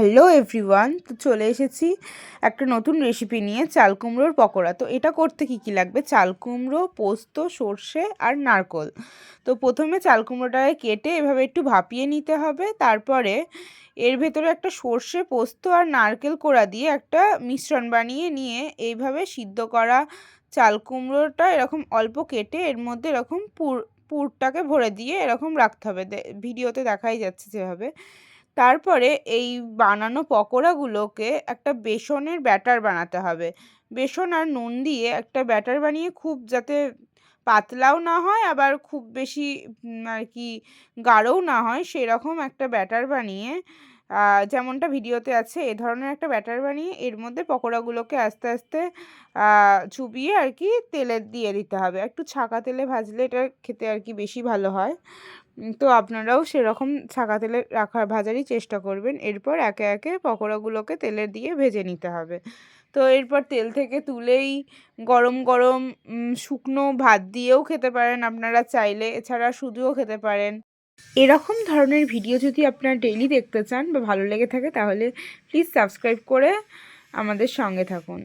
Hello everyone, তো চলে এসেছি একটা নতুন রেসিপি নিয়ে, চাল কুমড়োর পকোড়া। তো এটা করতে কি কি লাগবে? চাল কুমড়ো, পোস্ত, সর্ষে আর নারকোল। তো প্রথমে চাল কুমড়োটাকে কেটে এভাবে একটু ভাপিয়ে নিতে হবে। তারপরে এর ভেতরে একটা সর্ষে, পোস্ত আর নারকেল কোড়া দিয়ে একটা মিশ্রণ বানিয়ে নিয়ে এইভাবে সিদ্ধ করা চাল কুমড়োটা এরকম অল্প কেটে এর মধ্যে এরকম পুরটাকে ভরে দিয়ে এরকম রাখতে হবে। ভিডিওতে দেখাই যাচ্ছে যেভাবে। তারপরে এই বানানো পকোড়াগুলোকে একটা বেসনের ব্যাটার বানাতে হবে। বেসন আর নুন দিয়ে একটা ব্যাটার বানিয়ে, খুব যাতে পাতলাও না হয় আবার খুব বেশি আর কি গাঢ়ও না হয়, সেরকম একটা ব্যাটার বানিয়ে যেমনটা ভিডিওতে আছে এ ধরনের একটা ব্যাটার বানিয়ে এর মধ্যে পকোড়াগুলোকে আস্তে আস্তে চুবিয়ে আর কি তেলে দিয়ে দিতে হবে। একটু ছাঁকা তেলে ভাজলে এটা খেতে আর কি বেশি ভালো হয়। তো আপনারাও সেরকম ছাঁকা তেলে ভাজারই চেষ্টা করবেন। এরপর একে একে পকোড়াগুলোকে তেলে দিয়ে ভেজে নিতে হবে। তো এরপর তেল থেকে তুলেই গরম গরম শুকনো ভাত দিয়েও খেতে পারেন আপনারা চাইলে, এছাড়া শুধুও খেতে পারেন। এরকম ধরনের ভিডিও যদি আপনারা ডেইলি দেখতে চান বা ভালো লেগে থাকে, তাহলে প্লিজ সাবস্ক্রাইব করে আমাদের সঙ্গে থাকুন।